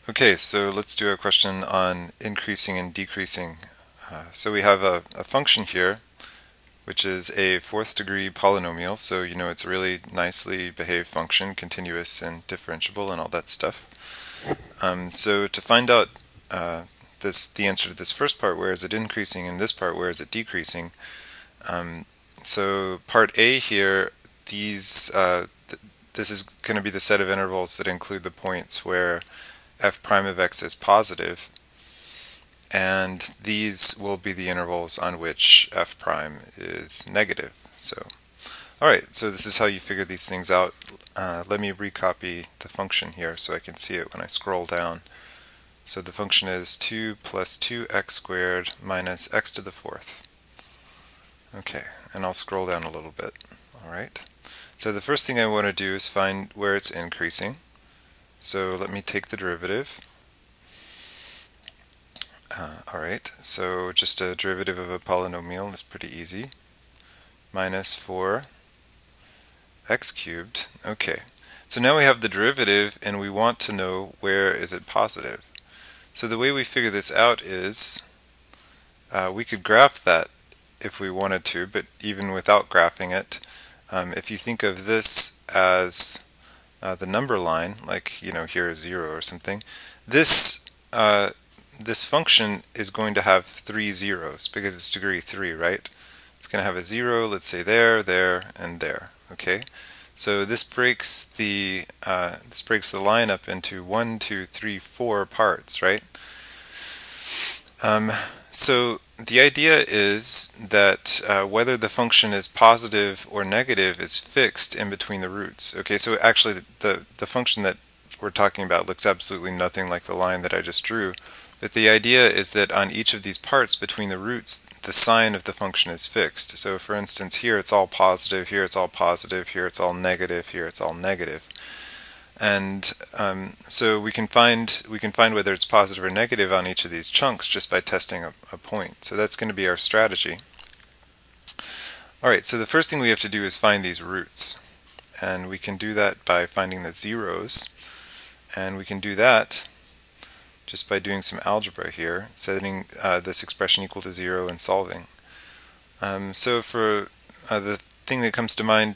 Okay, so let's do a question on increasing and decreasing. So we have a function here, which is a fourth degree polynomial, so you know it's a really nicely behaved function, continuous and differentiable and all that stuff. So to find out the answer to this first part, where is it increasing, and this part, where is it decreasing, so part A here, this is going to be the set of intervals that include the points where f prime of x is positive, and these will be the intervals on which f prime is negative. Alright, so this is how you figure these things out. Let me recopy the function here so I can see it when I scroll down. So the function is 2 plus 2x squared minus x to the fourth. Okay, and I'll scroll down a little bit. Alright, so the first thing I want to do is find where it's increasing. So let me take the derivative. Alright, so just a derivative of a polynomial is pretty easy. Minus 4 x cubed. Okay, so now we have the derivative and we want to know where is it positive. So the way we figure this out is we could graph that if we wanted to, but even without graphing it, if you think of this as the number line, like here is 0 or something, this function is going to have 3 zeros because it's degree 3, right? It's going to have a 0, let's say there, and there. Okay, so this breaks the line up into 1, 2, 3, 4 parts, right? So the idea is that whether the function is positive or negative is fixed in between the roots. Okay, so actually the function that we're talking about looks absolutely nothing like the line that I just drew, but the idea is that on each of these parts between the roots, the sign of the function is fixed. So for instance, here it's all positive, here it's all positive, here it's all negative, here it's all negative. And so we can find whether it's positive or negative on each of these chunks just by testing a point. So that's going to be our strategy. Alright, so the first thing we have to do is find these roots. And we can do that by finding the zeros. And we can do that just by doing some algebra here, setting this expression equal to 0 and solving. So for the thing that comes to mind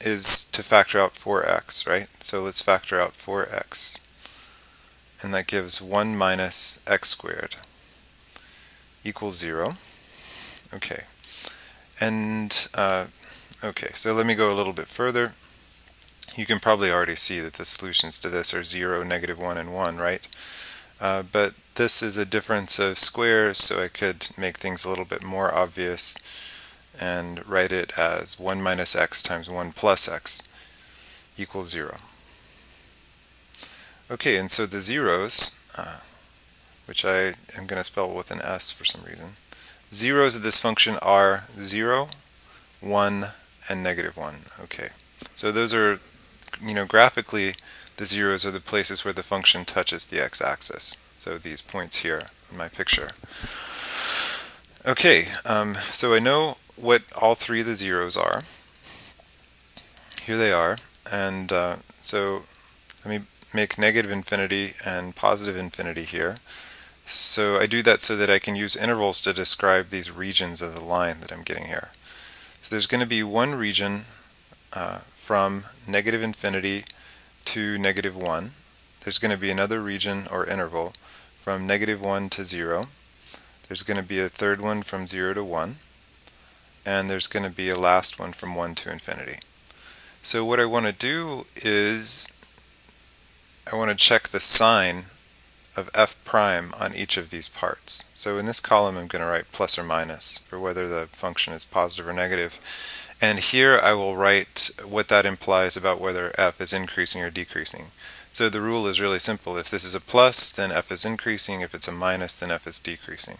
is to factor out 4x, right? So let's factor out 4x. And that gives 1 minus x squared equals 0. Okay. And, okay, so let me go a little bit further. You can probably already see that the solutions to this are 0, -1, and 1, right? But this is a difference of squares, so I could make things a little bit more obvious and write it as 1 minus x times 1 plus x equals 0. Okay, and so the zeros, which I am going to spell with an S for some reason, zeros of this function are 0, 1, and -1. Okay, so those are, graphically, the zeros are the places where the function touches the x-axis. So these points here in my picture. Okay, so I know what all three of the zeros are. Here they are, and so let me make negative infinity and positive infinity here. So I do that so that I can use intervals to describe these regions of the line that I'm getting here. So there's going to be one region from negative infinity to -1. There's going to be another region or interval from -1 to 0. There's going to be a third one from 0 to 1. And there's going to be a last one from 1 to infinity. So what I want to do is I want to check the sign of f prime on each of these parts. So in this column I'm going to write plus or minus for whether the function is positive or negative. And here I will write what that implies about whether f is increasing or decreasing. So the rule is really simple. If this is a plus, then f is increasing. If it's a minus, then f is decreasing.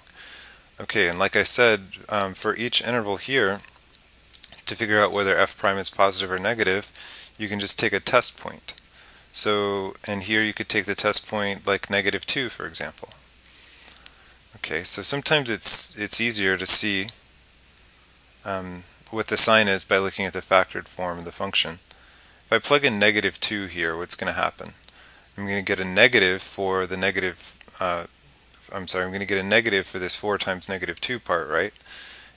Okay, and like I said, for each interval here, to figure out whether f prime is positive or negative, you can just take a test point. So, and here you could take the test point like -2, for example. Okay, so sometimes it's easier to see what the sign is by looking at the factored form of the function. If I plug in -2 here, what's going to happen? I'm going to get a negative for the negative, I'm going to get a negative for this 4 times negative 2 part, right?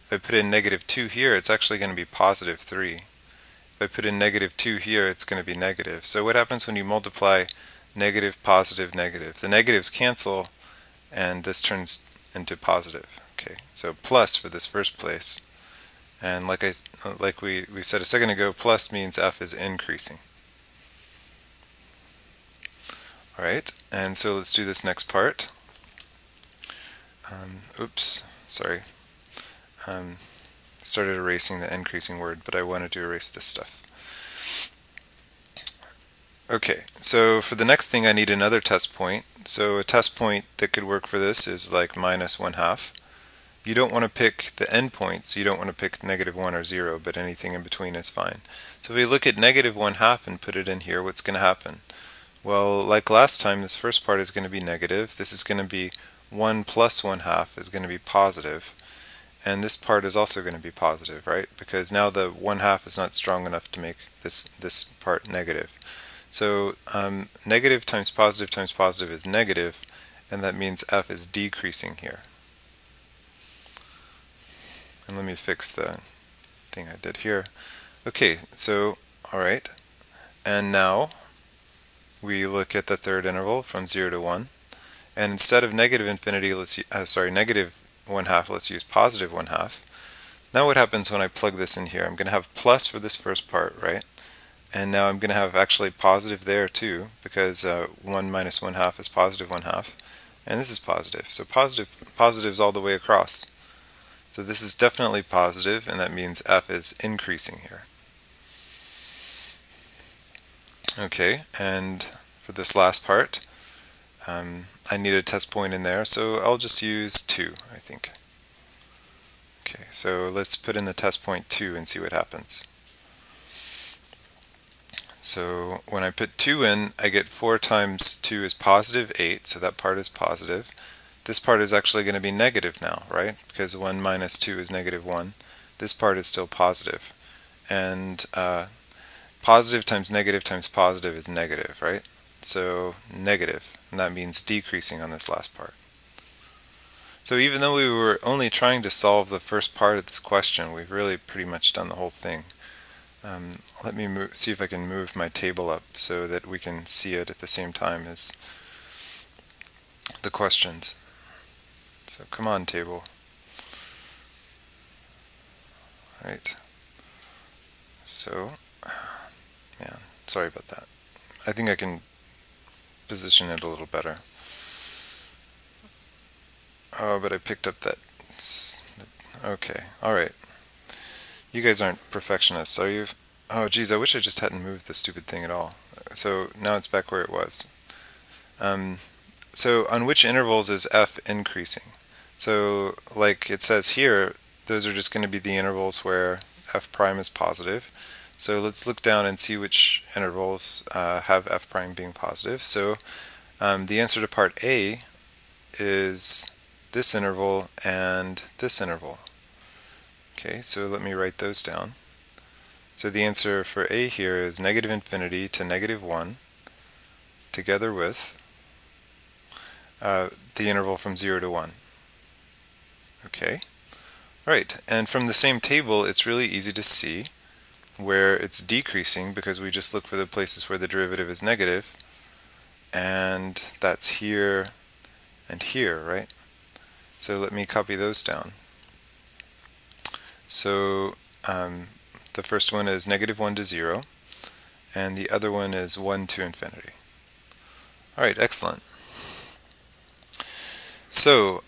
If I put in negative 2 here, it's actually going to be positive 3. If I put in negative 2 here, it's going to be negative. So what happens when you multiply negative, positive, negative? The negatives cancel, and this turns into positive. Okay, so plus for this first place. And like we said a second ago, plus means f is increasing. Alright, and so let's do this next part. Oops, sorry. Started erasing the increasing word, but I wanted to erase this stuff. Okay, so for the next thing I need another test point. So a test point that could work for this is like minus 1/2. You don't want to pick the endpoints, you don't want to pick negative 1 or 0, but anything in between is fine. So if we look at negative 1/2 and put it in here, what's going to happen? Well, like last time, this first part is going to be negative. This is going to be 1 plus 1/2 is going to be positive. And this part is also going to be positive, right? Because now the 1/2 is not strong enough to make this part negative. So negative times positive is negative, and that means f is decreasing here. And let me fix the thing I did here. Okay, so alright, and now we look at the third interval from 0 to 1, and instead of negative infinity, negative 1/2, let's use positive 1/2. Now what happens when I plug this in here? I'm going to have plus for this first part, right? And now I'm going to have actually positive there too, because 1 minus 1/2 is positive 1/2, and this is positive. So positives all the way across. So this is definitely positive, and that means f is increasing here. Okay, and for this last part, I need a test point in there, so I'll just use 2, I think. Okay, so let's put in the test point 2 and see what happens. So when I put 2 in, I get 4 times 2 is positive 8, so that part is positive. This part is actually going to be negative now, right? Because 1 minus 2 is negative 1. This part is still positive. And positive times positive is negative, right? So negative, and that means decreasing on this last part. So even though we were only trying to solve the first part of this question, we've really pretty much done the whole thing. Let me see if I can move my table up so that we can see it at the same time as the questions. So come on, table. Right. So, man, sorry about that. I think I can position it a little better. Oh, but I picked up that. Okay, alright. You guys aren't perfectionists, are you? Oh, geez, I wish I just hadn't moved the stupid thing at all. So now it's back where it was. So on which intervals is f increasing? So like it says here, those are just going to be the intervals where f prime is positive. So let's look down and see which intervals have f prime being positive. So the answer to part A is this interval and this interval. Okay, so let me write those down. So the answer for A here is negative infinity to negative 1 together with the interval from 0 to 1. Okay, right, and from the same table it's really easy to see where it's decreasing because we just look for the places where the derivative is negative, and that's here and here, right? So let me copy those down. So the first one is negative 1 to 0, and the other one is 1 to infinity. Alright, excellent. So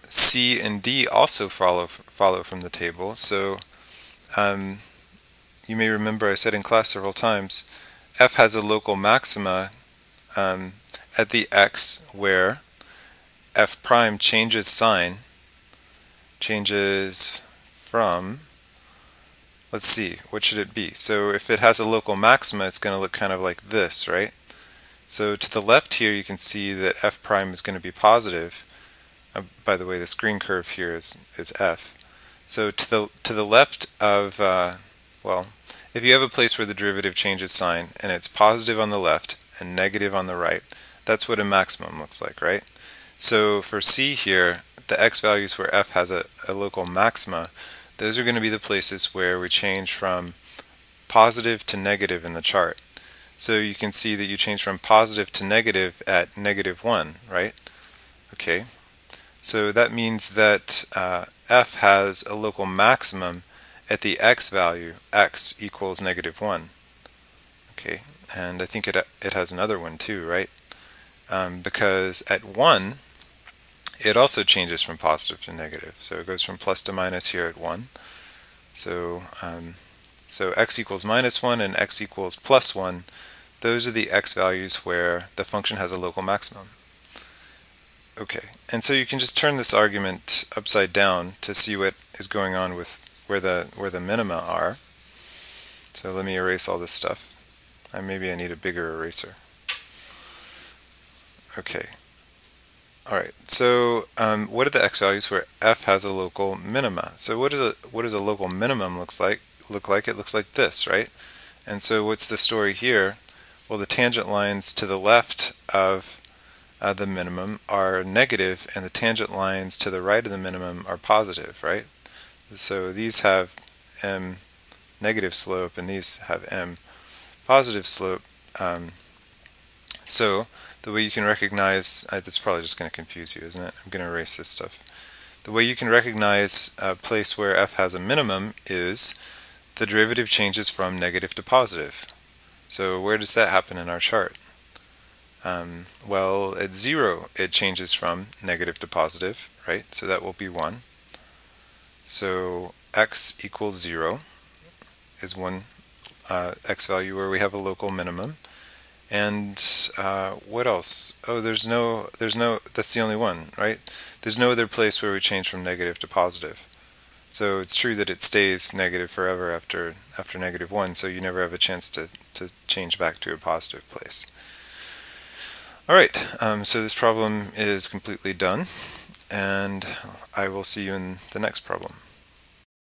C and D also follow from the table. So you may remember I said in class several times, f has a local maxima at the x where f prime changes sign, changes from, let's see, what should it be? So if it has a local maxima, it's going to look kind of like this, right? So to the left here, you can see that f prime is going to be positive. By the way, this green curve here is f. So to the left of, well, if you have a place where the derivative changes sign and it's positive on the left and negative on the right. That's what a maximum looks like, right? So for C here, the x values where f has a local maxima, those are going to be the places where we change from positive to negative in the chart. So you can see that you change from positive to negative at -1, right? Okay, so that means that f has a local maximum at the x value, x equals -1. Okay, and I think it has another one too, right? Because at 1, it also changes from positive to negative. So it goes from plus to minus here at 1. So, so x equals -1 and x equals +1. Those are the x values where the function has a local maximum. Okay, and so you can just turn this argument upside down to see what is going on with where the minima are. So let me erase all this stuff. Maybe I need a bigger eraser. Okay. Alright, so what are the x values where f has a local minima? So what does a local minimum look like? It looks like this, right? And so what's the story here? Well, the tangent lines to the left of the minimum are negative, and the tangent lines to the right of the minimum are positive, right? So these have m negative slope, and these have m positive slope. So the way you can recognize, that's probably just going to confuse you, isn't it? I'm going to erase this stuff. The way you can recognize a place where f has a minimum is the derivative changes from negative to positive. So where does that happen in our chart? Well, at 0 it changes from negative to positive, right? So that will be 1. So x equals 0 is one x value where we have a local minimum. And what else? Oh, there's no, that's the only one, right? There's no other place where we change from negative to positive. So it's true that it stays negative forever after -1, so you never have a chance to change back to a positive place. Alright, so this problem is completely done, and I will see you in the next problem.